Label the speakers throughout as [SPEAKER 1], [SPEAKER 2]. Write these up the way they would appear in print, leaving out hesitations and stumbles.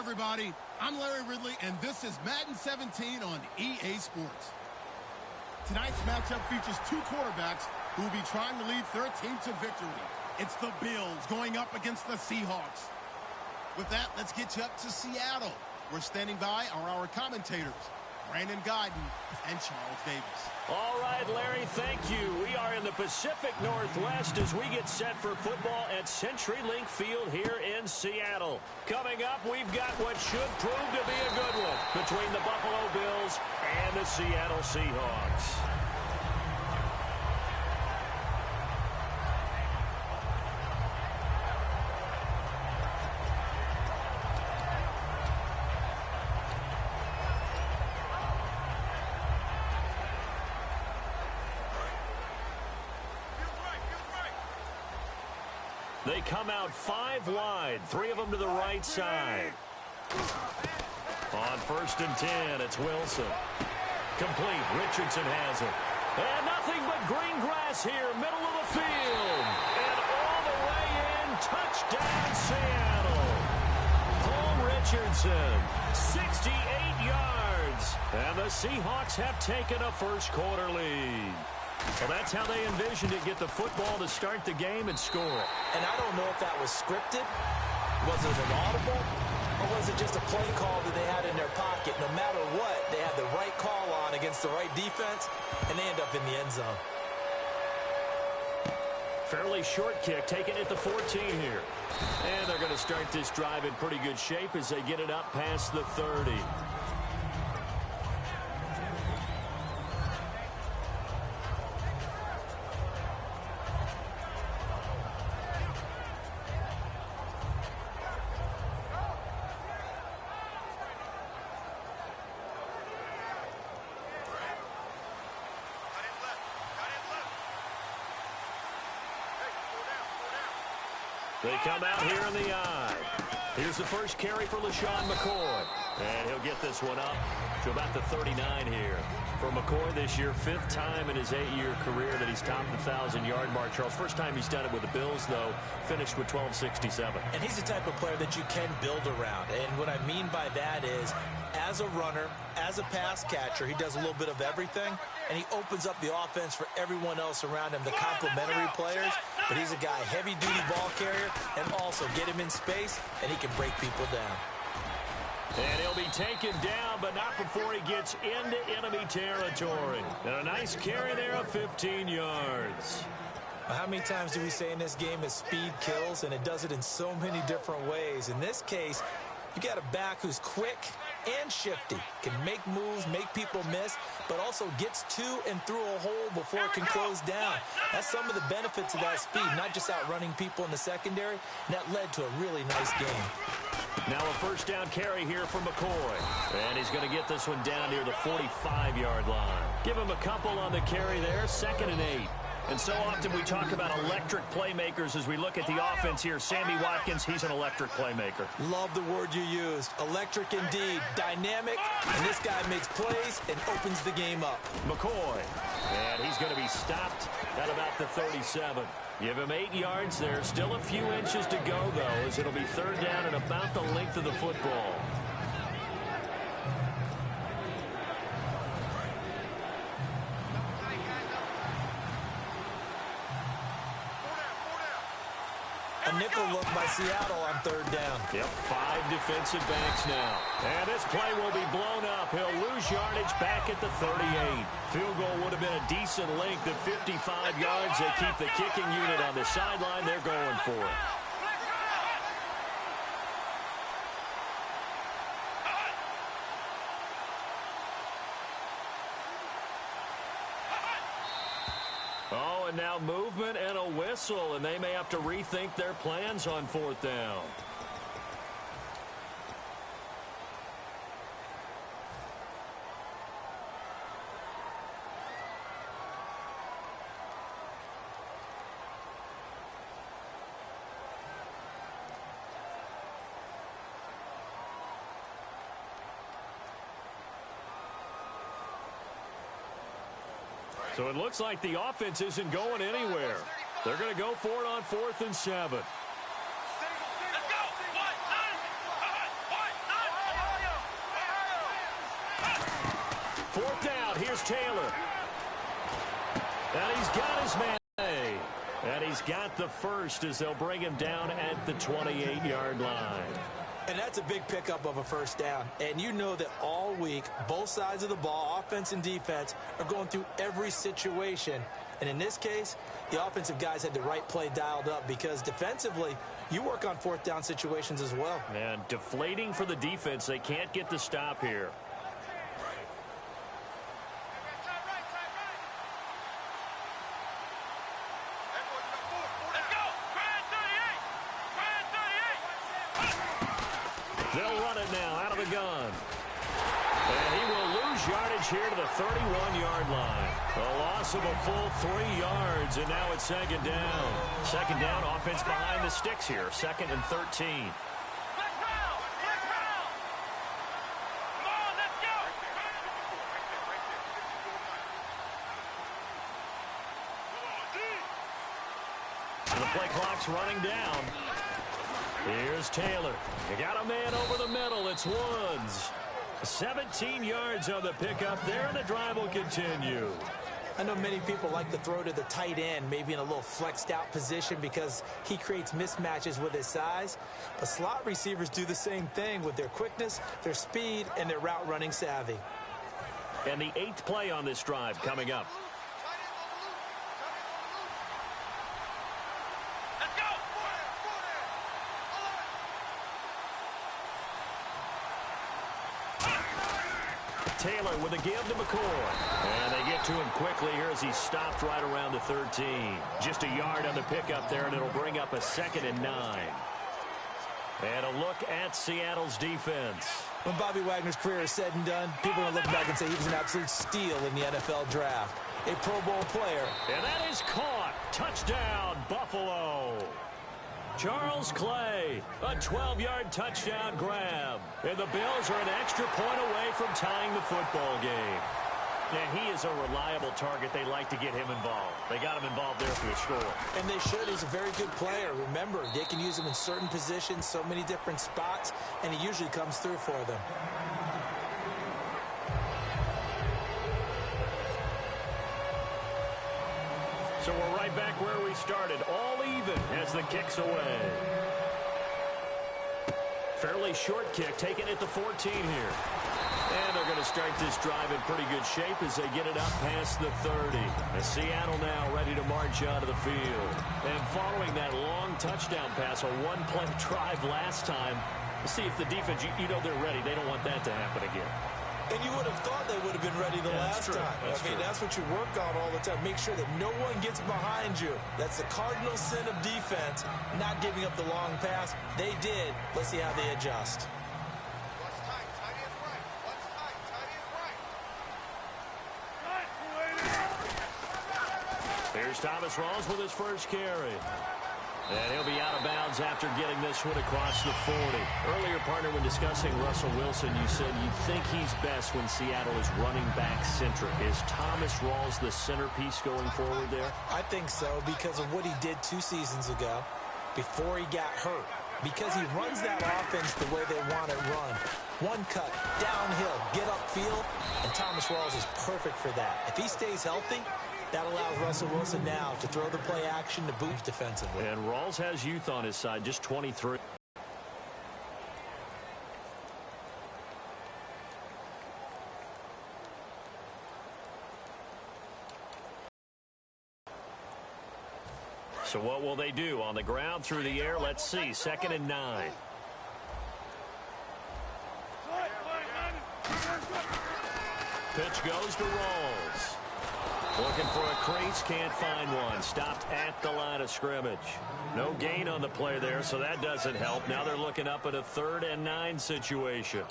[SPEAKER 1] everybody. I'm Larry Ridley, and this is Madden 17 on EA Sports. Tonight's matchup features two quarterbacks who will be trying to lead their team to victory. It's the Bills going up against the Seahawks. With that, let's get you up to Seattle. We're standing by are our commentators, Brandon Guyton and Charles Davis.
[SPEAKER 2] All right, Larry, thank you. We are in the Pacific Northwest as we get set for football at CenturyLink Field here in Seattle. Coming up, we've got what should prove to be a good one between the Buffalo Bills and the Seattle Seahawks. They come out 5 wide, 3 of them to the right side. On 1st and 10, it's Wilson. Complete. Richardson has it. And nothing but green grass here, middle of the field. And all the way in, touchdown Seattle. Paul Richardson, 68 yards. And the Seahawks have taken a first quarter lead. Well, that's how they envisioned it, get the football to start the game and score.
[SPEAKER 3] And I don't know if that was scripted. Was it an audible? Or was it just a play call that they had in their pocket? No matter what, they had the right call on against the right defense, and they end up in the end zone.
[SPEAKER 2] Fairly short kick, taking it to 14 here. And they're going to start this drive in pretty good shape as they get it up past the 30. They come out here in the eye. Here's the first carry for LeSean McCoy. And he'll get this one up to about the 39 here. For McCoy this year, 5th time in his 8-year career that he's topped the 1,000-yard mark. Charles, first time he's done it with the Bills, though, finished with 1267.
[SPEAKER 3] And he's the type of player that you can build around. And what I mean by that is, as a runner, as a pass catcher, he does a little bit of everything, and he opens up the offense for everyone else around him, the complementary players. But he's a guy, heavy-duty ball carrier, and also get him in space, and he can break people down.
[SPEAKER 2] And he'll be taken down, but not before he gets into enemy territory. And a nice carry there of 15 yards.
[SPEAKER 3] How many times do we say in this game that speed kills, and it does it in so many different ways? In this case, you got a back who's quick and shifty, can make moves, make people miss, but also gets to and through a hole before it can close down. That's some of the benefits of that speed, not just outrunning people in the secondary, and that led to a really nice game.
[SPEAKER 2] Now a first down carry here for McCoy. And he's going to get this one down near the 45-yard line. Give him a couple on the carry there, 2nd and 8. And so often we talk about electric playmakers as we look at the offense here. Sammy Watkins, he's an electric playmaker.
[SPEAKER 3] Love the word you used. Electric indeed. Dynamic. And this guy makes plays and opens the game up.
[SPEAKER 2] McCoy. And he's going to be stopped at about the 37. Give him 8 yards there. Still a few inches to go, though, as it'll be 3rd down and about the length of the football.
[SPEAKER 3] A nickel look by Seattle on 3rd down.
[SPEAKER 2] Yep, 5 defensive backs now. And this play will be blown up. He'll lose yardage back at the 38. Field goal would have been a decent length at 55 yards. They keep the kicking unit on the sideline. They're going for it. Oh, and now movement and a whistle, and they may have to rethink their plans on 4th down. So it looks like the offense isn't going anywhere. They're going to go for it on 4th and 7. 4th down. Here's Taylor. And he's got his man. And he's got the first as they'll bring him down at the 28-yard line.
[SPEAKER 3] And that's a big pickup of a first down. And you know that all week, both sides of the ball, offense and defense, are going through every situation. And in this case, the offensive guys had the right play dialed up because defensively, you work on 4th down situations as well.
[SPEAKER 2] And deflating for the defense. They can't get the stop here. They'll run it now out of the gun. And he will lose yardage here to the 31-yard line. A loss of a full 3 yards, and now it's 2nd down. 2nd down, offense behind the sticks here. 2nd and 13. And the play clock's running down. Here's Taylor. You got a man over the middle. It's Woods. 17 yards on the pickup there, and the drive will continue.
[SPEAKER 3] I know many people like to throw to the tight end, maybe in a little flexed out position because he creates mismatches with his size. But slot receivers do the same thing with their quickness, their speed, and their route running savvy.
[SPEAKER 2] And the 8th play on this drive coming up. Taylor with a give to McCoy. And they get to him quickly here as he stopped right around the 13. Just a yard on the pickup there, and it'll bring up a 2nd and 9. And a look at Seattle's defense.
[SPEAKER 3] When Bobby Wagner's career is said and done, people are going to look back and say he was an absolute steal in the NFL draft. A Pro Bowl player.
[SPEAKER 2] And that is caught. Touchdown, Buffalo. Charles Clay, a 12-yard touchdown grab. And the Bills are an extra point away from tying the football game. And he is a reliable target. They like to get him involved. They got him involved there for the score.
[SPEAKER 3] And they should. He's a very good player. Remember, they can use him in certain positions, so many different spots, and he usually comes through for them.
[SPEAKER 2] So we're right back where we started, all even as the kick's away. Fairly short kick, taken at the 14 here. And they're going to start this drive in pretty good shape as they get it up past the 30. And Seattle now ready to march out of the field. And following that long touchdown pass, a one-play drive last time, let's see if the defense, you know they're ready. They don't want that to happen again.
[SPEAKER 3] And you would have thought they would have been ready the last time. That's what you work on all the time. Make sure that no one gets behind you. That's the cardinal sin of defense, not giving up the long pass. They did. Let's see how they adjust.
[SPEAKER 2] Here's Thomas Rawls with his first carry. And he'll be out of bounds after getting this one across the 40. Earlier, partner, when discussing Russell Wilson, you said you think he's best when Seattle is running back centric. Is Thomas Rawls the centerpiece going forward there?
[SPEAKER 3] I think so because of what he did 2 seasons ago before he got hurt. Because he runs that offense the way they want it run. One cut, downhill, get upfield, and Thomas Rawls is perfect for that. If he stays healthy, that allows Russell Wilson now to throw the play action to boot defensively.
[SPEAKER 2] And Rawls has youth on his side, just 23. So what will they do? On the ground, through the air, let's see. 2nd and 9. Pitch goes to Rawls. Looking for a crease, can't find one. Stopped at the line of scrimmage. No gain on the play there, so that doesn't help. Now they're looking up at a 3rd and 9 situation.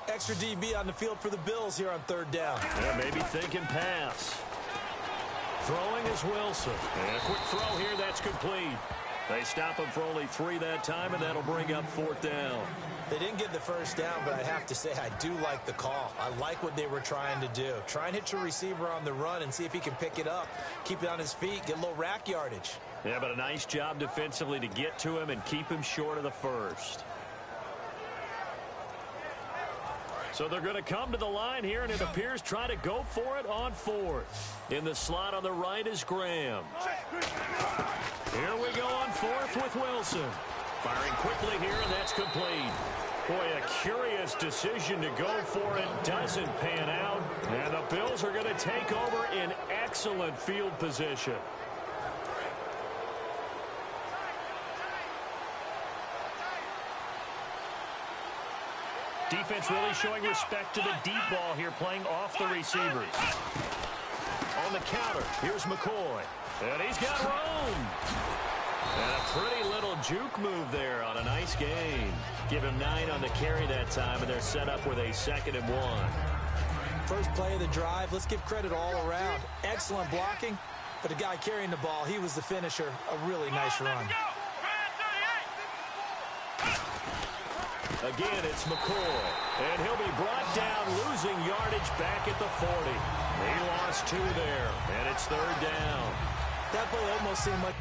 [SPEAKER 3] Extra DB on the field for the Bills here on 3rd down.
[SPEAKER 2] Yeah, maybe thinking pass. Throwing is Wilson. And a quick throw here, that's complete. They stop him for only 3 that time, and that'll bring up 4th down.
[SPEAKER 3] They didn't get the first down, but I have to say I do like the call. I like what they were trying to do. Try and hit your receiver on the run and see if he can pick it up, keep it on his feet, get a little rack yardage.
[SPEAKER 2] Yeah, but a nice job defensively to get to him and keep him short of the first. So they're going to come to the line here, and it appears try to go for it on 4th. In the slot on the right is Graham. Here we go on 4th with Wilson. Firing quickly here, and that's complete. Boy, a curious decision to go for it. Doesn't pan out. And the Bills are going to take over in excellent field position. Defense really showing respect to the deep ball here, playing off the receivers. On the counter, here's McCoy. And he's got room. And a pretty little juke move there on a nice gain. Give him 9 on the carry that time, and they're set up with a 2nd and 1.
[SPEAKER 3] First play of the drive, let's give credit all around. Excellent blocking, but the guy carrying the ball, he was the finisher. A really nice run.
[SPEAKER 2] Again, it's McCoy, and he'll be brought down, losing yardage back at the 40. He lost 2 there, and it's 3rd down.
[SPEAKER 3] That play almost seemed like...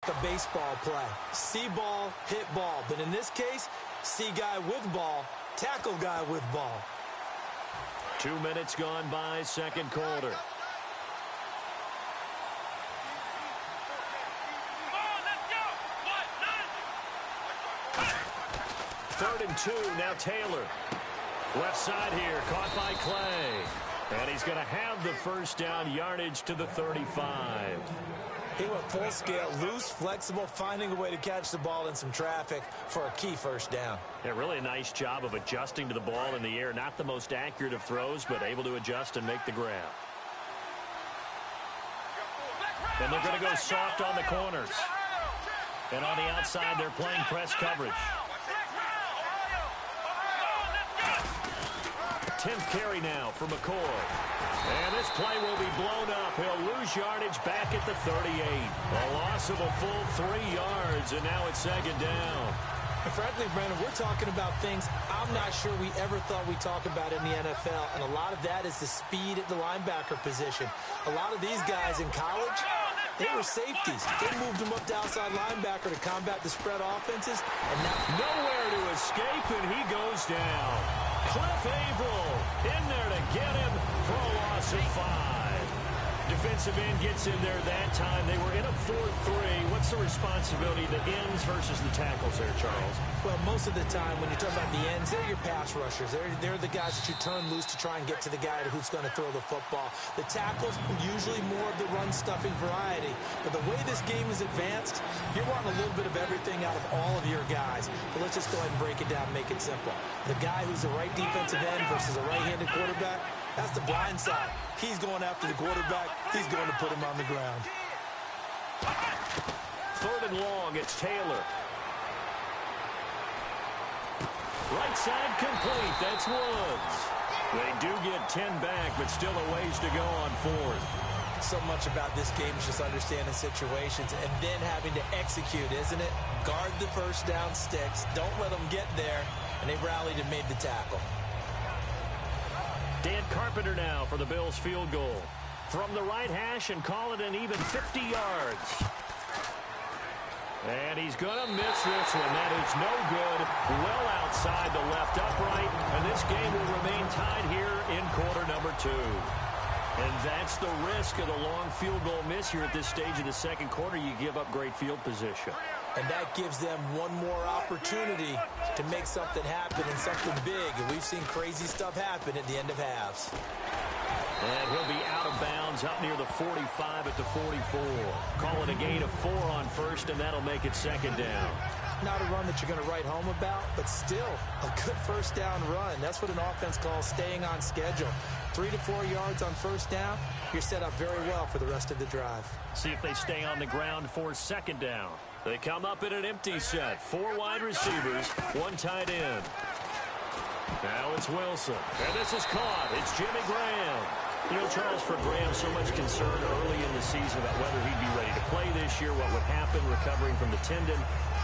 [SPEAKER 3] The baseball play. See ball, hit ball. But in this case, see guy with ball, tackle guy with ball.
[SPEAKER 2] 2 minutes gone by, 2nd quarter. Third and 2, now Taylor. Left side here, caught by Clay. And he's going to have the first down, yardage to the 35.
[SPEAKER 3] He went full scale, loose, flexible, finding a way to catch the ball in some traffic for a key first down.
[SPEAKER 2] Yeah, really a nice job of adjusting to the ball in the air. Not the most accurate of throws, but able to adjust and make the grab. And they're going to go soft on the corners. And on the outside, they're playing press coverage. 10th carry now for McCoy. And this play will be blown up. He'll lose yardage back at the 38. A loss of a full 3 yards, and now it's 2nd down.
[SPEAKER 3] And frankly, Brandon, we're talking about things I'm not sure we ever thought we'd talk about in the NFL, and a lot of that is the speed at the linebacker position. A lot of these guys in college, they were safeties. They moved them up to outside linebacker to combat the spread offenses, and now
[SPEAKER 2] nowhere to escape, and he goes down. Cliff Averill in there to get him for a loss of 5. Defensive end gets in there that time. They were in a 4-3. What's the responsibility, the ends versus the tackles there, Charles?
[SPEAKER 3] Well, most of the time when you talk about the ends, they're your pass rushers. They're the guys that you turn loose to try and get to the guy who's going to throw the football. The tackles, usually more of the run-stuffing variety. But the way this game is advanced, you're wanting a little bit of everything out of all of your guys. But let's just go ahead and break it down and make it simple. The guy who's the right defensive end versus a right-handed quarterback, that's the blind side. He's going after the quarterback. He's going to put him on the ground.
[SPEAKER 2] 3rd and long, it's Taylor. Right side complete. That's Woods. They do get 10 back, but still a ways to go on 4th.
[SPEAKER 3] So much about this game is just understanding situations and then having to execute, isn't it? Guard the first down sticks. Don't let them get there. And they rallied and made the tackle.
[SPEAKER 2] Dan Carpenter now for the Bills field goal. From the right hash and call it an even 50 yards. And he's going to miss this one. That is no good. Well outside the left upright. And this game will remain tied here in quarter number 2. And that's the risk of the long field goal miss here at this stage of the 2nd quarter. You give up great field position.
[SPEAKER 3] And that gives them one more opportunity to make something happen and something big. And we've seen crazy stuff happen at the end of halves.
[SPEAKER 2] And he'll be out of bounds up near the 45 at the 44. Call it a gain of 4 on first, and that'll make it second down.
[SPEAKER 3] Not a run that you're going to write home about, but still a good first down run. That's what an offense calls staying on schedule. 3 to 4 yards on first down, you're set up very well for the rest of the drive.
[SPEAKER 2] See if they stay on the ground for second down. They come up in an empty set. 4 wide receivers, 1 tight end. Now it's Wilson. And this is caught. It's Jimmy Graham. You know, Charles, for Graham, so much concern early in the season about whether he'd be ready to play this year, what would happen recovering from the tendon.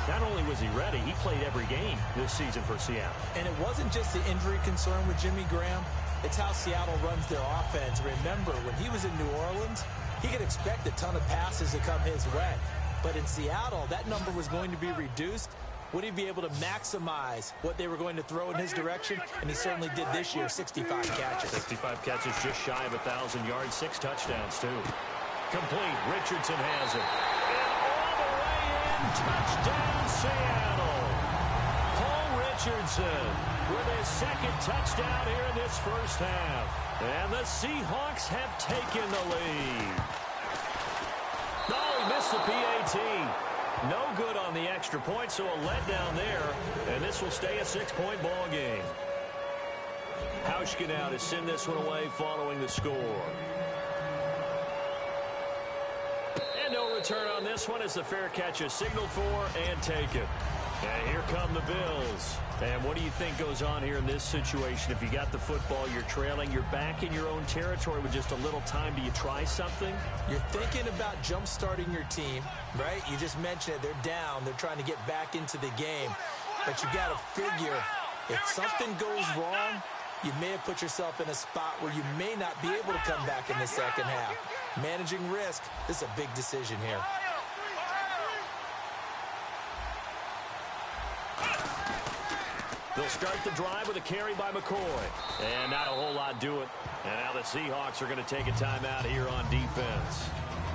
[SPEAKER 2] Not only was he ready, he played every game this season for Seattle. And it wasn't just the injury concern with Jimmy Graham. It's how Seattle runs their offense. Remember, when he was in New Orleans, he could expect a ton of passes to come his way. But in Seattle, that number was going to be reduced. Would he be able to maximize what they were going to throw in his direction? And he certainly did this year, 65 catches. 65 catches, just shy of 1,000 yards, 6 touchdowns, too. Complete. Richardson has it. And all the way in, touchdown, Seattle. Paul Richardson with his second touchdown here in this first half. And the Seahawks have taken the lead. No, he missed the PAT. No good on the extra point, so a letdown there, and this will stay a 6-point ball game. Hauschka now to send this one away following the score. And no return on this one as the fair catch is signaled for and taken. And here come the Bills. And what do you think goes on here in this situation? If you got the football, you're trailing, you're back in your own territory with just a little time. Do you try something? You're thinking about jump-starting your team, right? You just mentioned it. They're down. They're trying to get back into the game. But you got to figure, if something goes wrong, you may have put yourself in a spot where you may not be able to come back in the second half. Managing risk, this is a big decision here. They'll start the drive with a carry by McCoy. And not a whole lot do it. And now the Seahawks are going to take a timeout here on defense.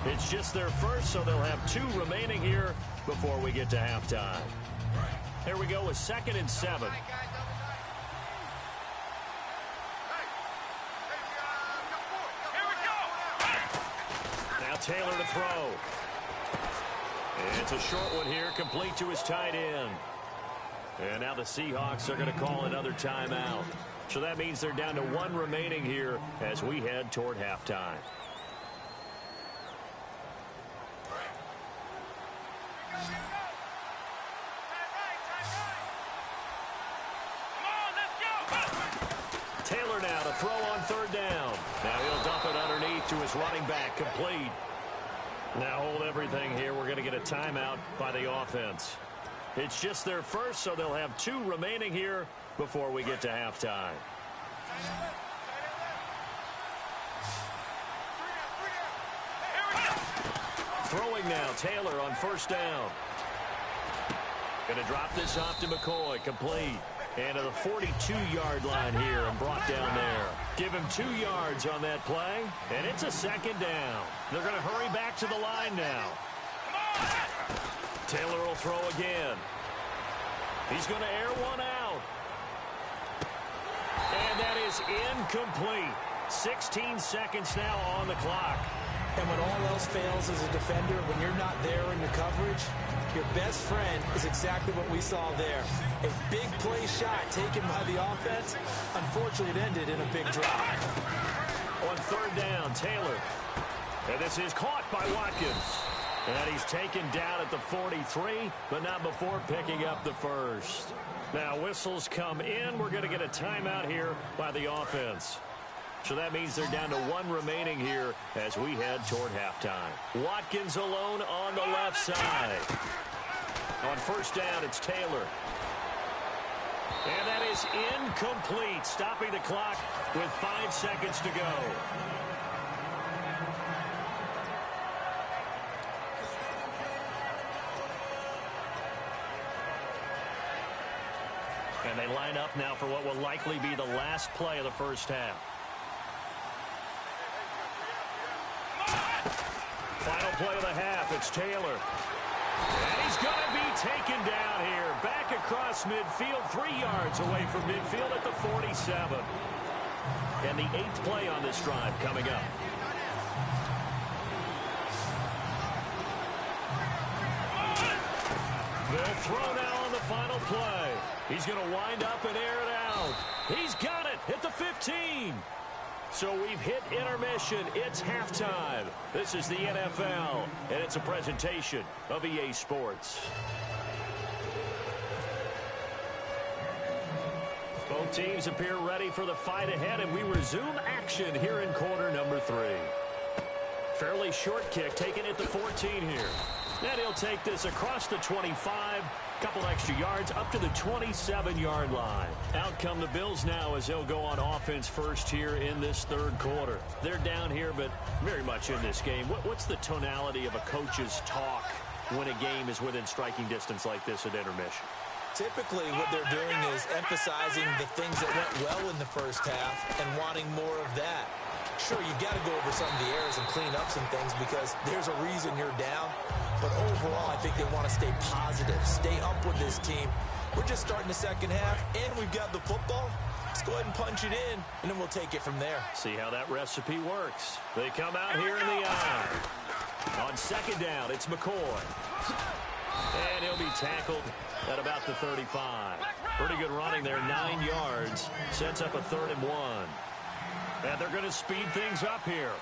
[SPEAKER 2] It's just their first, so they'll have 2 remaining here before we get to halftime. Here we go with 2nd and 7. Now Taylor to throw. And it's a short one here, complete to his tight end. And now the Seahawks are going to call another timeout. So that means they're down to 1 remaining here as we head toward halftime. Taylor now to throw on 3rd down. Now he'll dump it underneath to his running back, complete. Now hold everything here. We're going to get a timeout by the offense. It's just their first, so they'll have 2 remaining here before we get to halftime. Throwing now, Taylor on 1st down. Going to drop this off to McCoy, complete. And to the 42-yard line here and brought down there. Give him 2 yards on that play, and it's a 2nd down. They're going to hurry back to the line now. Taylor will throw again. He's going to air one out. And that is incomplete. 16 seconds now on the clock. And when all else fails as a defender, when you're not there in the coverage, your best friend is exactly what we saw there. A big play shot taken by the offense. Unfortunately, it ended in a big drop. On 3rd down, Taylor. And this is caught by Watkins. And he's taken down at the 43, but not before picking up the first. Now whistles come in. We're going to get a timeout here by the offense. So that means they're down to 1 remaining here as we head toward halftime. Watkins alone on the left side. On 1st down, it's Taylor. And that is incomplete, stopping the clock with 5 seconds to go. And they line up now for what will likely be the last play of the first half. Final play of the half, it's Taylor. And he's going to be taken down here. Back across midfield, 3 yards away from midfield at the 47. And the 8th play on this drive coming up. They'll throw now on the final play. He's going to wind up and air it out. He's got it at the 15. So we've hit intermission. It's halftime. This is the NFL, and it's a presentation of EA Sports. Both teams appear ready for the fight ahead, and we resume action here in quarter number 3. Fairly short kick taken at the 14 here. And he'll take this across the 25, couple extra yards up to the 27-yard line. Out come the Bills now as they'll go on offense first here in this third quarter. They're down here, but very much in this game. What's the tonality of a coach's talk when a game is within striking distance like this at intermission?
[SPEAKER 3] Typically, what they're doing is emphasizing the things that went well in the first half and wanting more of that. Sure, you've got to go over some of the errors and clean up some things because there's a reason you're down. But overall, I think they want to stay positive, stay up with this team. We're just starting the second half, and we've got the football. Let's go ahead and punch it in, and then we'll take it from there.
[SPEAKER 2] See how that recipe works. They come out here in the eye. On second down, it's McCoy. And he'll be tackled at about the 35. Pretty good running there, 9 yards. Sets up a 3rd and 1. And they're going to speed things up here.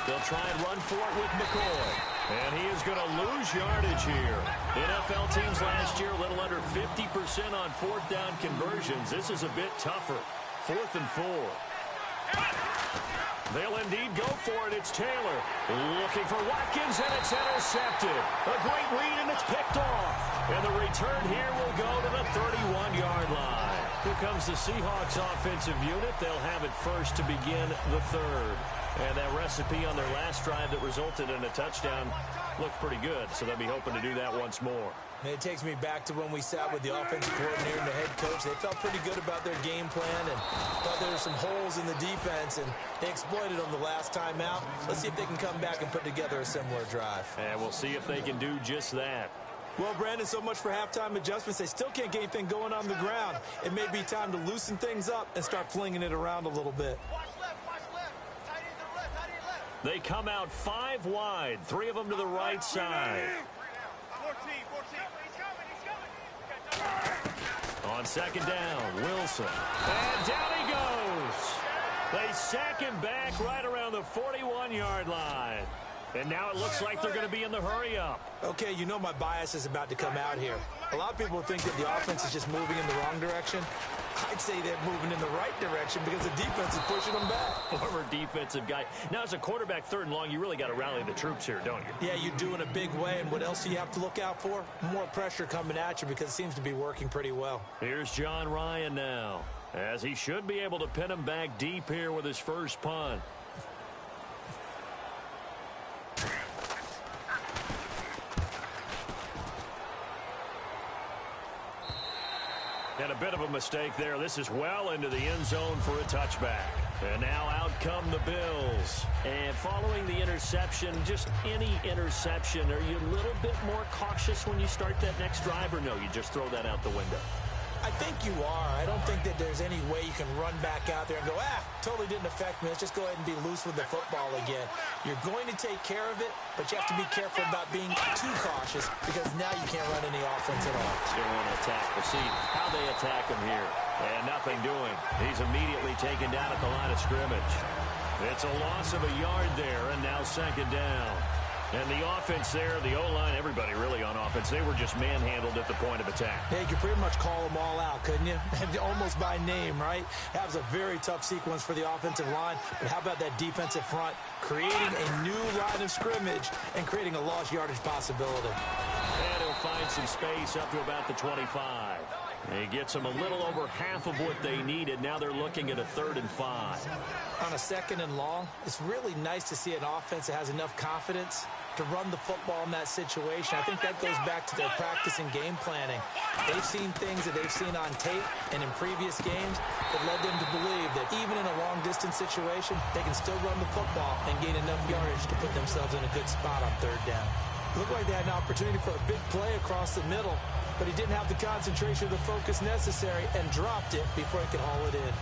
[SPEAKER 2] They'll try and run for it with McCoy. And he is going to lose yardage here. NFL teams last year a little under 50% on 4th down conversions. This is a bit tougher. 4th and 4. They'll indeed go for it. It's Taylor looking for Watkins, and it's intercepted. A great read, and it's picked off. And the return here will go to the 31-yard line. Here comes the Seahawks offensive unit. They'll have it first to begin the third. And that recipe on their last drive that resulted in a touchdown looked pretty good, so they'll be hoping to do that once more.
[SPEAKER 3] And it takes me back to when we sat with the offensive coordinator and the head coach. They felt pretty good about their game plan and thought there were some holes in the defense, and they exploited them the last time out. Let's see if they can come back and put together a similar drive.
[SPEAKER 2] And we'll see if they can do just that.
[SPEAKER 3] Well, Brandon, so much for halftime adjustments. They still can't get anything going on the ground. It may be time to loosen things up and start flinging it around a little bit.
[SPEAKER 2] They come out 5 wide, 3 of them to the right side. On second down, Wilson. And down he goes. They sack him back right around the 41-yard line. And now it looks like they're going to be in the hurry-up.
[SPEAKER 3] Okay, you know my bias is about to come out here. A lot of people think that the offense is just moving in the wrong direction. I'd say they're moving in the right direction because the defense is pushing them back.
[SPEAKER 2] Former defensive guy. Now, as a quarterback, 3rd and long, you really got to rally the troops here, don't you?
[SPEAKER 3] Yeah, you do in a big way. And what else do you have to look out for? More pressure coming at you because it seems to be working pretty well.
[SPEAKER 2] Here's John Ryan now, as he should be able to pin him back deep here with his first punt. And a bit of a mistake there. This is well into the end zone for a touchback. And now out come the Bills. And following the interception, just any interception, are you a little bit more cautious when you start that next drive, or no, you just throw that out the window?
[SPEAKER 3] I think you are. I don't think that there's any way you can run back out there and go, totally didn't affect me. Let's just go ahead and be loose with the football again. You're going to take care of it, but you have to be careful about being too cautious because now you can't run any offense at all.
[SPEAKER 2] Still want to attack. We'll see how they attack him here. And nothing doing. He's immediately taken down at the line of scrimmage. It's a loss of a yard there, and now second down. And the offense there, the O-line, everybody really on offense, they were just manhandled at the point of attack.
[SPEAKER 3] Yeah, you could pretty much call them all out, couldn't you? Almost by name, right? That was a very tough sequence for the offensive line. But how about that defensive front creating a new line of scrimmage and creating a lost yardage possibility?
[SPEAKER 2] And he'll find some space up to about the 25. He gets them a little over half of what they needed. Now they're looking at a 3rd and 5.
[SPEAKER 3] On a 2nd and long, it's really nice to see an offense that has enough confidence to run the football in that situation. I think that goes back to their practice and game planning. They've seen things that they've seen on tape and in previous games that led them to believe that even in a long-distance situation, they can still run the football and gain enough yardage to put themselves in a good spot on third down. Looked like they had an opportunity for a big play across the middle, but he didn't have the concentration or the focus necessary and dropped it before he could haul it in.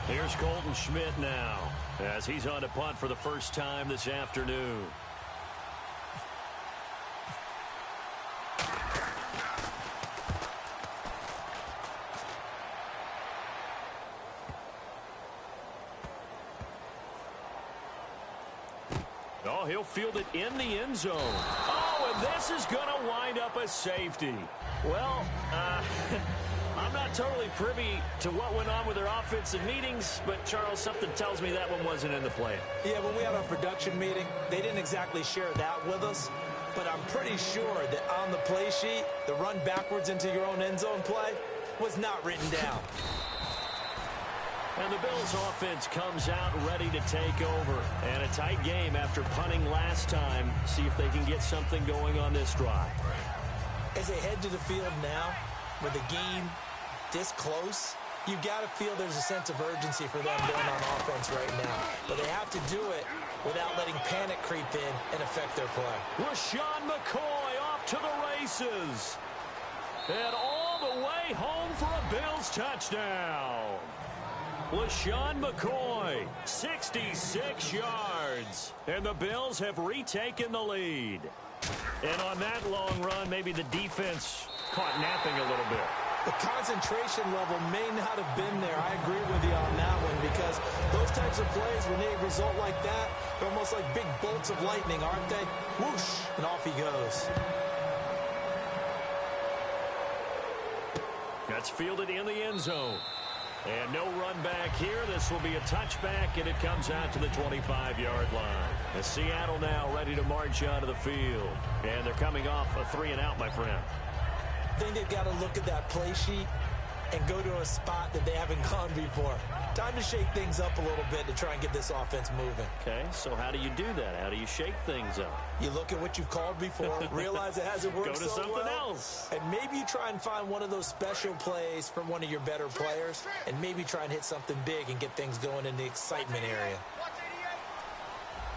[SPEAKER 2] Here's Colton Schmidt now as he's on to punt for the first time this afternoon. Oh, he'll field it in the end zone. Oh, and this is going to wind up a safety. Well, I'm not totally privy to what went on with their offensive meetings, but, Charles, something tells me that one wasn't in the plan.
[SPEAKER 3] Yeah, when we had our production meeting, they didn't exactly share that with us, but I'm pretty sure that on the play sheet, the run backwards into your own end zone play was not written down.
[SPEAKER 2] And the Bills offense comes out ready to take over. And a tight game after punting last time. See if they can get something going on this drive.
[SPEAKER 3] As they head to the field now, with the game this close, you've got to feel there's a sense of urgency for them going on offense right now. But they have to do it without letting panic creep in and affect their play.
[SPEAKER 2] LeSean McCoy off to the races. And all the way home for a Bills touchdown. LeSean McCoy, 66 yards. And the Bills have retaken the lead. And on that long run, maybe the defense caught napping a little bit.
[SPEAKER 3] The concentration level may not have been there. I agree with you on that one because those types of plays, when they result like that, they're almost like big bolts of lightning, aren't they? Whoosh, and off he goes.
[SPEAKER 2] That's fielded in the end zone. And no run back here. This will be a touchback, and it comes out to the 25-yard line. And Seattle now ready to march out of the field. And they're coming off a 3-and-out, my friend.
[SPEAKER 3] I think they've got to look at that play sheet and go to a spot that they haven't gone before. Time to shake things up a little bit to try and get this offense moving.
[SPEAKER 2] Okay, so how do you do that? How do you shake things up?
[SPEAKER 3] You look at what you've called before, realize it hasn't worked so well.
[SPEAKER 2] Go to something else.
[SPEAKER 3] And maybe you try and find one of those special plays from one of your better players, and maybe try and hit something big and get things going in the excitement area.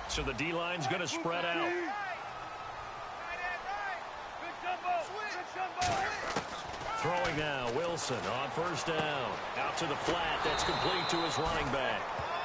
[SPEAKER 2] So the D-line's going to spread out. Throwing now, Wilson on first down. Out to the flat, that's complete to his running back.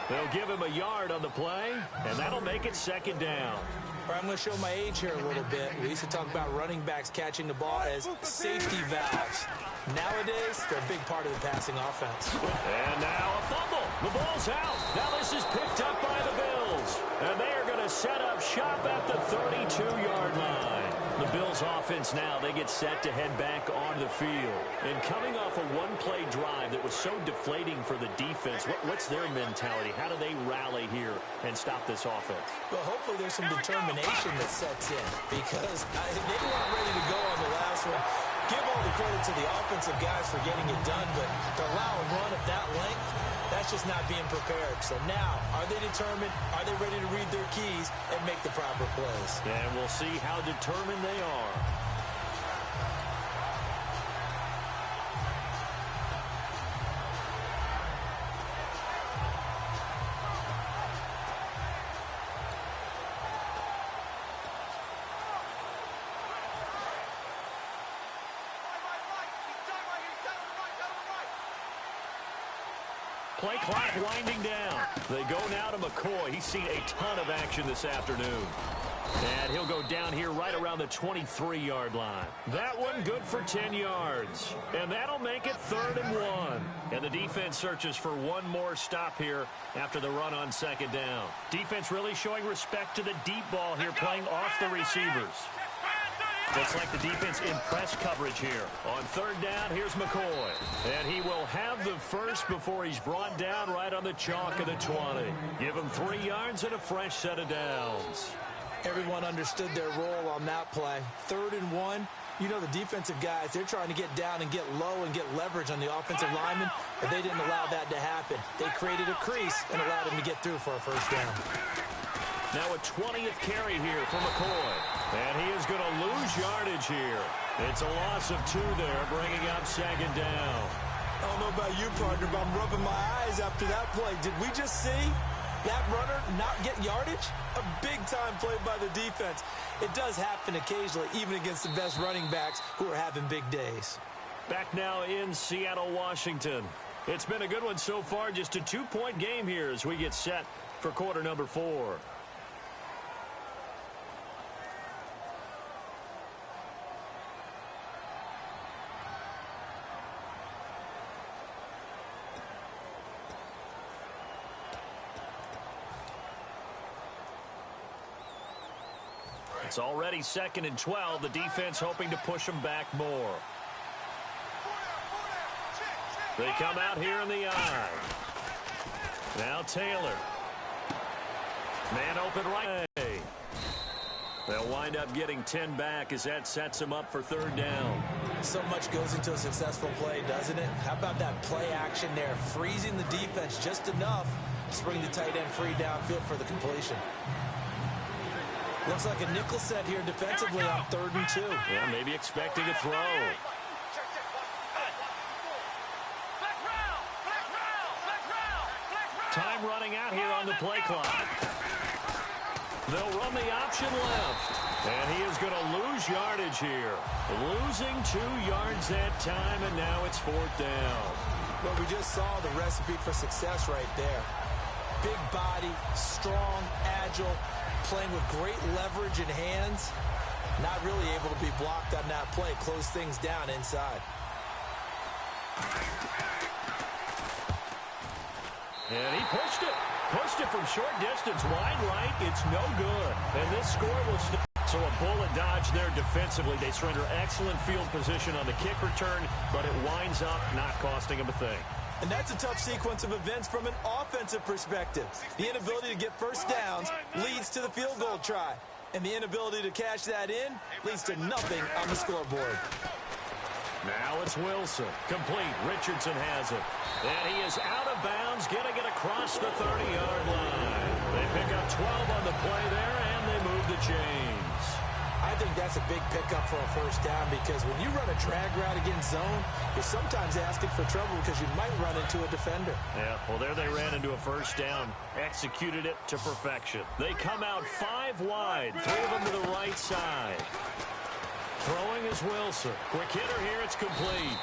[SPEAKER 2] They'll give him a yard on the play, and that'll make it second down.
[SPEAKER 3] All right, I'm going to show my age here a little bit. We used to talk about running backs catching the ball as safety valves. Nowadays, they're a big part of the passing offense.
[SPEAKER 2] And now a fumble. The ball's out. Now this is picked up by the Bills. And they are going to set up shop at the 32-yard line. The Bills offense now, they get set to head back onto the field. And coming off a one-play drive that was so deflating for the defense, what's their mentality? How do they rally here and stop this offense?
[SPEAKER 3] Well, hopefully there's some determination that sets in because they weren't ready to go on the last one. Give all the credit to the offensive guys for getting it done, but to allow a run of that length, that's just not being prepared. So now, are they determined? Are they ready to read their keys and make the proper plays?
[SPEAKER 2] And we'll see how determined they are. Play clock winding down. They go now to McCoy. He's seen a ton of action this afternoon. And he'll go down here right around the 23-yard line. That one good for 10 yards. And that'll make it 3rd and 1. And the defense searches for one more stop here after the run on second down. Defense really showing respect to the deep ball here, playing off the receivers. Looks like the defense in press coverage here. On 3rd down, here's McCoy. And he will have the first before he's brought down right on the chalk of the 20. Give him 3 yards and a fresh set of downs.
[SPEAKER 3] Everyone understood their role on that play. 3rd and 1. You know the defensive guys, they're trying to get down and get low and get leverage on the offensive lineman, but they didn't allow that to happen. They created a crease and allowed him to get through for a first down.
[SPEAKER 2] Now a 20th carry here for McCoy. And he is going to lose yardage here. It's a loss of 2 there, bringing up 2nd down.
[SPEAKER 3] I don't know about you, partner, but I'm rubbing my eyes after that play. Did we just see that runner not get yardage? A big-time play by the defense. It does happen occasionally, even against the best running backs who are having big days.
[SPEAKER 2] Back now in Seattle, Washington. It's been a good one so far. Just a 2-point game here as we get set for quarter number 4. It's already 2nd and 12. The defense hoping to push them back more. They come out here in the eye. Now Taylor. Man open right. They'll wind up getting 10 back as that sets them up for 3rd down.
[SPEAKER 3] So much goes into a successful play, doesn't it? How about that play action there? Freezing the defense just enough to bring the tight end free downfield for the completion. Looks like a nickel set here defensively on 3rd and 2.
[SPEAKER 2] Yeah, maybe expecting a throw. Time running out here on the play clock. They'll run the option left. And he is going to lose yardage here. Losing 2 yards that time, and now it's 4th down.
[SPEAKER 3] Well, we just saw the recipe for success right there. Big body, strong, agile, playing with great leverage in hands. Not really able to be blocked on that play. Close things down inside.
[SPEAKER 2] And he pushed it. Pushed it from short distance. Wide right. It's no good. And this score will stay. So a bullet dodge there defensively. They surrender excellent field position on the kick return, but it winds up not costing them a thing.
[SPEAKER 3] And that's a tough sequence of events from an offensive perspective. The inability to get first downs leads to the field goal try. And the inability to cash that in leads to nothing on the scoreboard.
[SPEAKER 2] Now it's Wilson. Complete. Richardson has it. And he is out of bounds, getting it across the 30-yard line. They pick up 12 on the play there, and they move the chains.
[SPEAKER 3] I think that's a big pickup for a first down because when you run a drag route against zone, you're sometimes asking for trouble because you might run into a defender.
[SPEAKER 2] Yeah, well, there they ran into a first down. Executed it to perfection. They come out 5 wide. 3 of them to the right side. Throwing is Wilson. Quick hitter here. It's complete.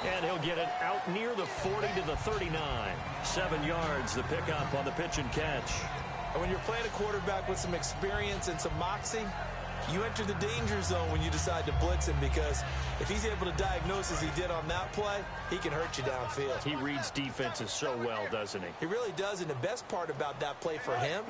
[SPEAKER 2] And he'll get it out near the 40 to the 39. 7 yards, the pickup on the pitch and catch.
[SPEAKER 3] And when you're playing a quarterback with some experience and some moxie, you enter the danger zone when you decide to blitz him because if he's able to diagnose as he did on that play, he can hurt you downfield.
[SPEAKER 2] He reads defenses so well, doesn't he?
[SPEAKER 3] He really does, and the best part about that play for him,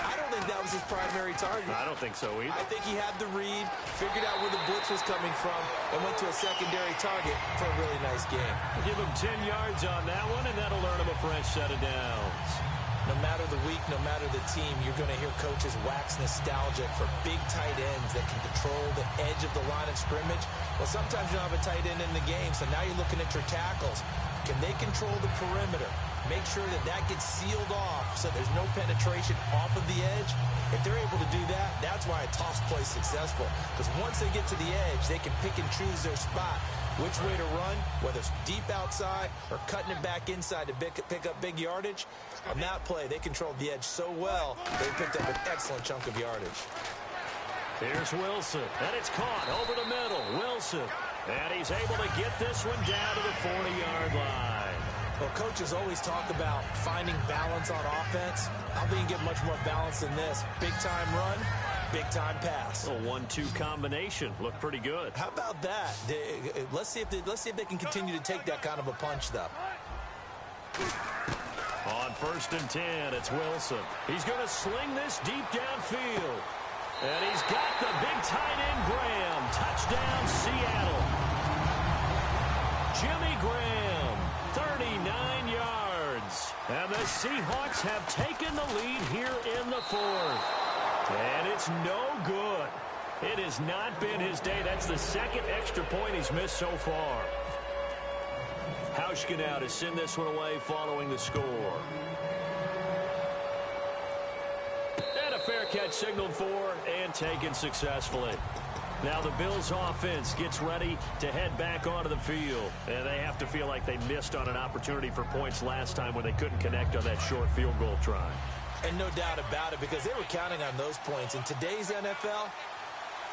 [SPEAKER 3] I don't think that was his primary target.
[SPEAKER 2] I don't think so either.
[SPEAKER 3] I think he had the read, figured out where the blitz was coming from, and went to a secondary target for a really nice game.
[SPEAKER 2] Give him 10 yards on that one, and that'll earn him a fresh set of downs.
[SPEAKER 3] No matter the week, no matter the team, you're going to hear coaches wax nostalgic for big tight ends that can control the edge of the line of scrimmage. Well, sometimes you don't have a tight end in the game, so now you're looking at your tackles. Can they control the perimeter? Make sure that that gets sealed off so there's no penetration off of the edge. If they're able to do that, that's why a toss play is successful. Because once they get to the edge, they can pick and choose their spot. Which way to run, whether it's deep outside or cutting it back inside to pick up big yardage. On that play, they controlled the edge so well, they picked up an excellent chunk of yardage.
[SPEAKER 2] Here's Wilson, and it's caught over the middle. Wilson, and he's able to get this one down to the 40-yard line.
[SPEAKER 3] Well, coaches always talk about finding balance on offense. I don't think you get much more balance than this. Big-time run, big-time pass.
[SPEAKER 2] A 1-2 combination. Looked pretty good.
[SPEAKER 3] How about that? Let's see if they can continue to take that kind of a punch, though.
[SPEAKER 2] On 1st and 10, it's Wilson. He's going to sling this deep downfield. And he's got the big tight end, Graham. Touchdown, Seattle. Jimmy Graham, 39 yards. And the Seahawks have taken the lead here in the 4th. And it's no good. It has not been his day. That's the 2nd extra point he's missed so far. Hauschka now to send this one away following the score. And a fair catch signaled for and taken successfully. Now the Bills offense gets ready to head back onto the field. And they have to feel like they missed on an opportunity for points last time when they couldn't connect on that short field goal try.
[SPEAKER 3] And no doubt about it, because they were counting on those points. In today's NFL,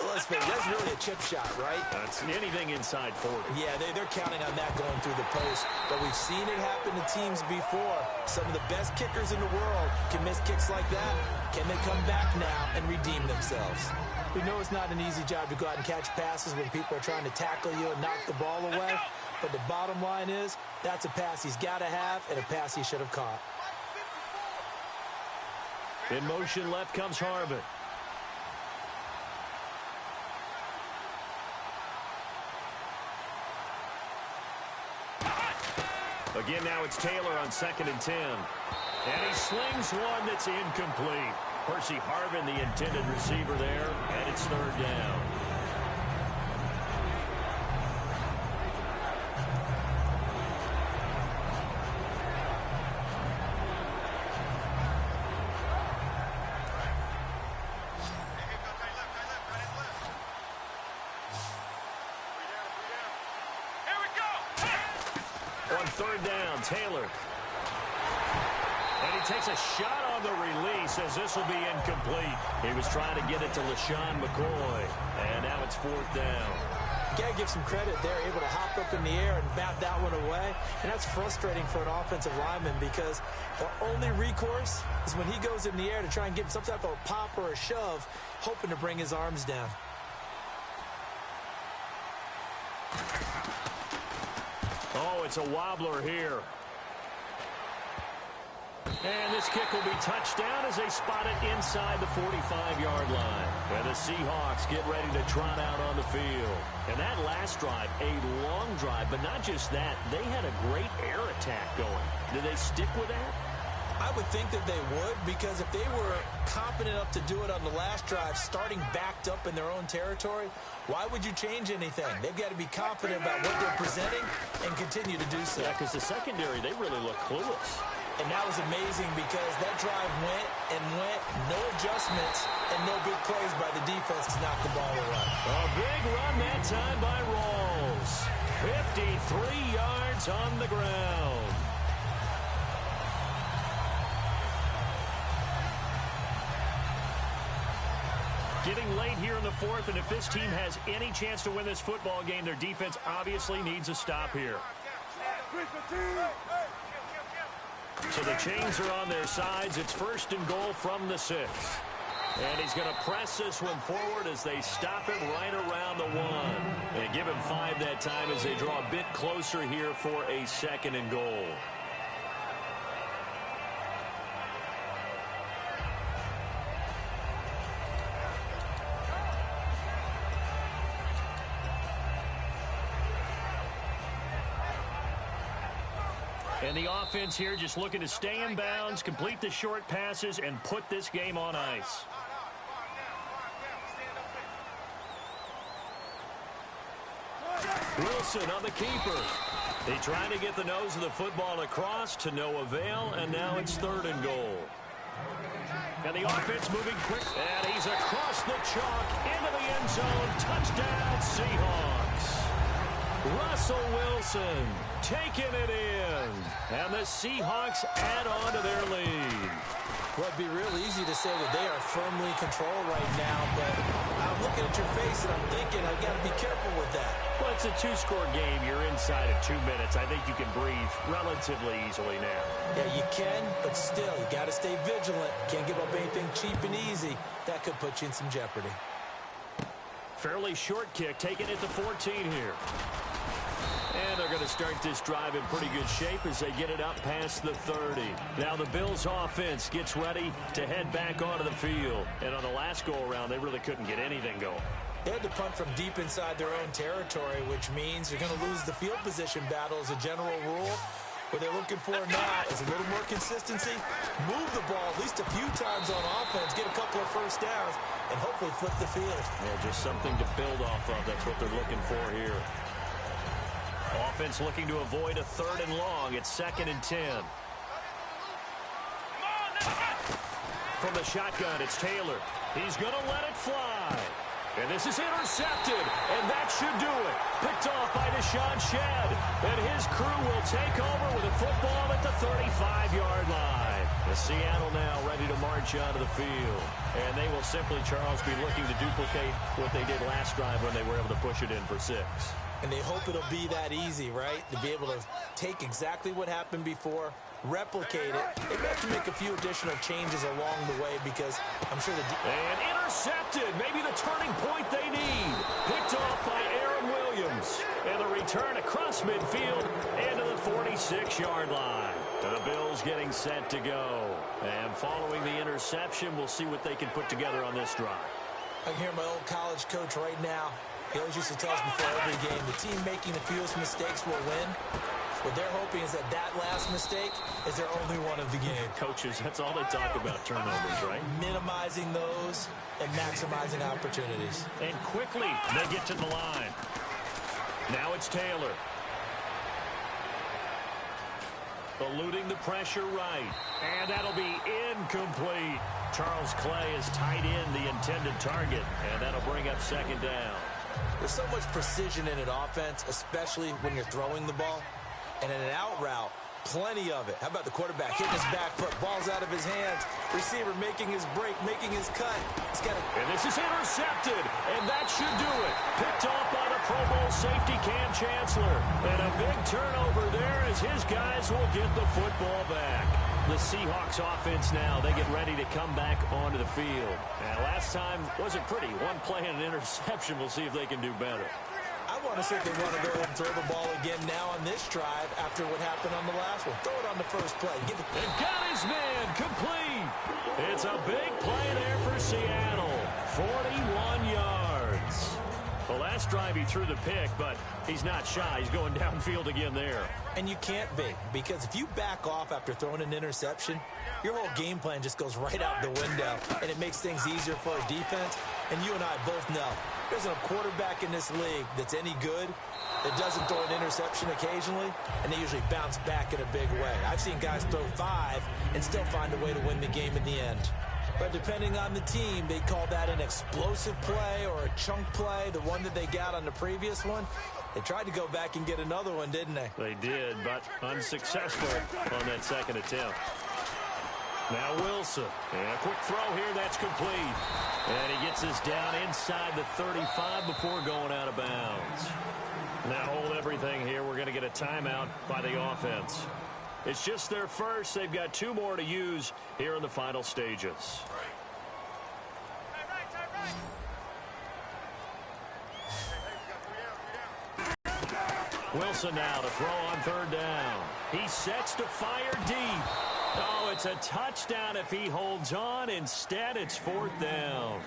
[SPEAKER 3] let's face it, that's really a chip shot, right?
[SPEAKER 2] That's anything inside 40.
[SPEAKER 3] Yeah, they're counting on that going through the post. But we've seen it happen to teams before. Some of the best kickers in the world can miss kicks like that. Can they come back now and redeem themselves? We know it's not an easy job to go out and catch passes when people are trying to tackle you and knock the ball away. But the bottom line is, that's a pass he's got to have and a pass he should have caught.
[SPEAKER 2] In motion left comes Harmon. Again, now it's Taylor on 2nd and 10. And he slings one that's incomplete. Percy Harvin, the intended receiver there, and it's 3rd down. On 3rd down, Taylor. And he takes a shot on the release as this will be incomplete. He was trying to get it to LaShawn McCoy. And now it's 4th down.
[SPEAKER 3] You got to give some credit there, able to hop up in the air and bat that one away. And that's frustrating for an offensive lineman because the only recourse is when he goes in the air to try and get some type of a pop or a shove, hoping to bring his arms down.
[SPEAKER 2] Oh, it's a wobbler here. And this kick will be touchdown as they spot it inside the 45-yard line. And the Seahawks get ready to trot out on the field. And that last drive, a long drive, but not just that. They had a great air attack going. Did they stick with that?
[SPEAKER 3] I would think that they would, because if they were confident enough to do it on the last drive, starting backed up in their own territory, why would you change anything? They've got to be confident about what they're presenting and continue to do so.
[SPEAKER 2] Yeah, because the secondary, they really look clueless.
[SPEAKER 3] And that was amazing because that drive went and went, no adjustments, and no big plays by the defense to knock the ball away.
[SPEAKER 2] A big run that time by Rawls. 53 yards on the ground. Getting late here in the 4th, and if this team has any chance to win this football game, their defense obviously needs a stop here. So the chains are on their sides. It's 1st and goal from the 6. And he's going to press this one forward as they stop him right around the 1. And give him 5 that time as they draw a bit closer here for a 2nd and goal. And the offense here just looking to stay in bounds, complete the short passes, and put this game on ice. Wilson on the keeper. They trying to get the nose of the football across to no avail, and now it's 3rd and goal. And the offense moving quick, and he's across the chalk into the end zone. Touchdown, Seahawks. Russell Wilson taking it in. And the Seahawks add on to their lead.
[SPEAKER 3] Well, it'd be real easy to say that they are firmly in control right now, but I'm looking at your face and I'm thinking I've got to be careful with that.
[SPEAKER 2] Well, it's a 2-score game. You're inside of 2 minutes. I think you can breathe relatively easily now.
[SPEAKER 3] Yeah, you can, but still, you got to stay vigilant. Can't give up anything cheap and easy. That could put you in some jeopardy.
[SPEAKER 2] Fairly short kick, taking it to 14 here. And they're going to start this drive in pretty good shape as they get it up past the 30. Now the Bills offense gets ready to head back onto the field. And on the last go-around, they really couldn't get anything going.
[SPEAKER 3] They had to punt from deep inside their own territory, which means you're going to lose the field position battle as a general rule. What they're looking for now is a little more consistency, move the ball at least a few times on offense, get a couple of first downs, and hopefully flip the field.
[SPEAKER 2] Yeah, just something to build off of. That's what they're looking for here. Offense looking to avoid a 3rd and long. It's 2nd and 10. from the shotgun. It's Taylor. He's going to let it fly. And this is intercepted, and that should do it. Picked off by Deshaun Shedd, and his crew will take over with a football at the 35-yard line. The Seattle now ready to march onto the field, and they will simply, Charles, be looking to duplicate what they did last drive when they were able to push it in for 6.
[SPEAKER 3] And they hope it'll be that easy, right? To be able to take exactly what happened before, replicate it. They have to make a few additional changes along the way because I'm sure
[SPEAKER 2] and intercepted. Maybe the turning point they need. Picked off by Aaron Williams. And the return across midfield and to the 46-yard line. The Bills getting set to go. And following the interception, we'll see what they can put together on this drive.
[SPEAKER 3] I can hear my old college coach right now. He always used to tell us before every game, the team making the fewest mistakes will win. What they're hoping is that last mistake is their only one of the game.
[SPEAKER 2] Coaches, that's all they talk about, turnovers, right?
[SPEAKER 3] Minimizing those and maximizing opportunities.
[SPEAKER 2] And quickly, they get to the line. Now it's Taylor. Eluding the pressure right. And that'll be incomplete. Charles Clay has tied in the intended target, and that'll bring up 2nd down.
[SPEAKER 3] There's so much precision in an offense, especially when you're throwing the ball. And in an out route, plenty of it. How about the quarterback hitting his back foot, ball's out of his hands, receiver making his break, making his cut.
[SPEAKER 2] And this is intercepted, and that should do it. Picked off by the Pro Bowl safety Cam Chancellor. And a big turnover there as his guys will get the football back. The Seahawks offense now, they get ready to come back onto the field. And last time wasn't pretty. One play and an interception. We'll see if they can do better.
[SPEAKER 3] I want to see if they want to go ahead and throw the ball again now on this drive after what happened on the last one. Throw it on the first play.
[SPEAKER 2] And got his man complete. It's a big play there for Seattle. 41 yards. The last drive he threw the pick, but he's not shy. He's going downfield again there.
[SPEAKER 3] And you can't be, because if you back off after throwing an interception, your whole game plan just goes right out the window, and it makes things easier for a defense. And you and I both know there's a quarterback in this league that's any good that doesn't throw an interception occasionally, and they usually bounce back in a big way. I've seen guys throw 5 and still find a way to win the game in the end. But depending on the team, they call that an explosive play or a chunk play, the one that they got on the previous one. They tried to go back and get another one, didn't they?
[SPEAKER 2] They did, but unsuccessful on that second attempt. Now Wilson. And a quick throw here, that's complete. And he gets this down inside the 35 before going out of bounds. Now hold everything here. We're going to get a timeout by the offense. It's just their first. They've got 2 more to use here in the final stages. Wilson now to throw on 3rd down. He sets to fire deep. Oh, it's a touchdown if he holds on. Instead, it's 4th down.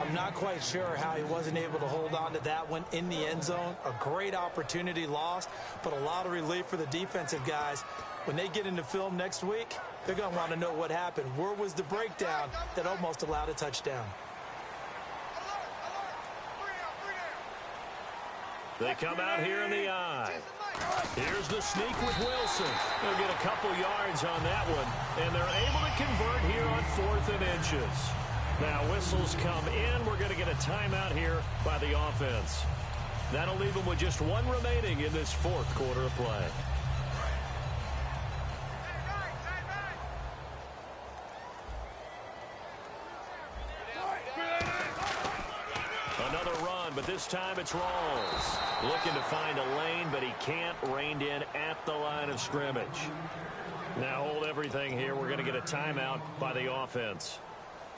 [SPEAKER 3] I'm not quite sure how he wasn't able to hold on to that one in the end zone. A great opportunity lost, but a lot of relief for the defensive guys. When they get into film next week, they're going to want to know what happened. Where was the breakdown that almost allowed a touchdown?
[SPEAKER 2] They come out here in the eye. Here's the sneak with Wilson. They'll get a couple yards on that one, and they're able to convert here on 4th and inches. Now whistles come in. We're going to get a timeout here by the offense. That'll leave them with just 1 remaining in this 4th quarter of play. Another run, but this time it's Rawls. Looking to find a lane, but he can't. Reined in at the line of scrimmage. Now hold everything here. We're going to get a timeout by the offense.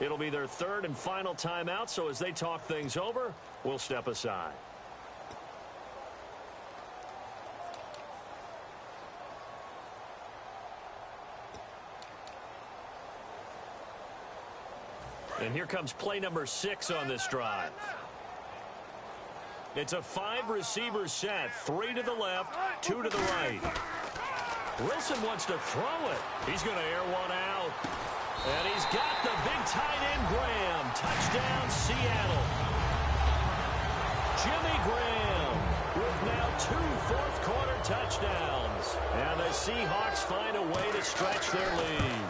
[SPEAKER 2] It'll be their 3rd and final timeout, so as they talk things over, we'll step aside. And here comes play number 6 on this drive. It's a 5-receiver set. 3 to the left, 2 to the right. Wilson wants to throw it. He's going to air one out. And he's got the big tight end, Graham. Touchdown, Seattle. Jimmy Graham with now 2 fourth-quarter touchdowns. And the Seahawks find a way to stretch their lead.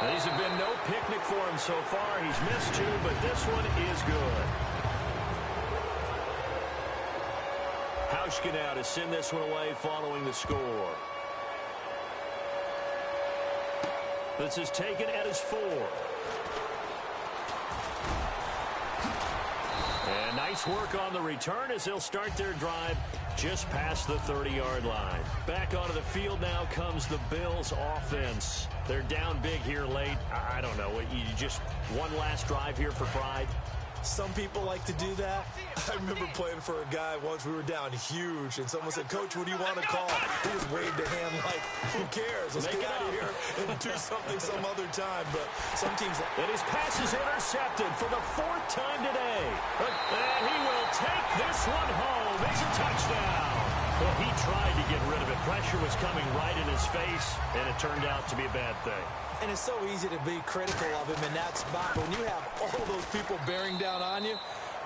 [SPEAKER 2] These have been no picnic for him so far. He's missed 2, but this one is good. Hauschka now to send this one away following the score. This is taken at his 4. And nice work on the return as they'll start their drive just past the 30-yard line. Back onto the field now comes the Bills offense. They're down big here late. I don't know. You just one last drive here for pride?
[SPEAKER 3] Some people like to do that. I remember playing for a guy once. We were down huge, and someone said, "Coach, what do you want to call?" He just waved a hand like, who cares? Let's get out of here and do something some other time. But some teams...
[SPEAKER 2] And his pass is intercepted for the 4th time today. And he will take this one home. It's a touchdown. Well, he tried to get rid of it. Pressure was coming right in his face, and it turned out to be a bad thing.
[SPEAKER 3] And it's so easy to be critical of him in that spot. When you have all those people bearing down on you,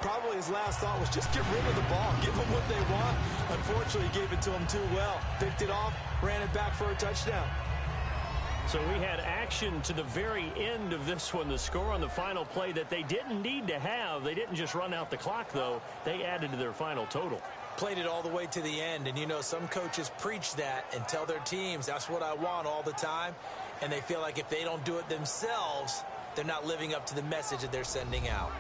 [SPEAKER 3] probably his last thought was just get rid of the ball. Give them what they want. Unfortunately, he gave it to them too well. Picked it off, ran it back for a touchdown.
[SPEAKER 2] So we had action to the very end of this one. The score on the final play that they didn't need to have. They didn't just run out the clock, though. They added to their final total.
[SPEAKER 3] Played it all the way to the end. And, you know, some coaches preach that and tell their teams, that's what I want all the time. And they feel like if they don't do it themselves, they're not living up to the message that they're sending out.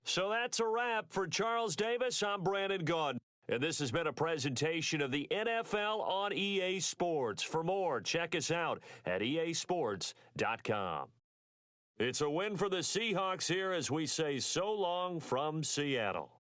[SPEAKER 2] So that's a wrap for Charles Davis. I'm Brandon Gaudin. And this has been a presentation of the NFL on EA Sports. For more, check us out at easports.com. It's a win for the Seahawks here as we say so long from Seattle.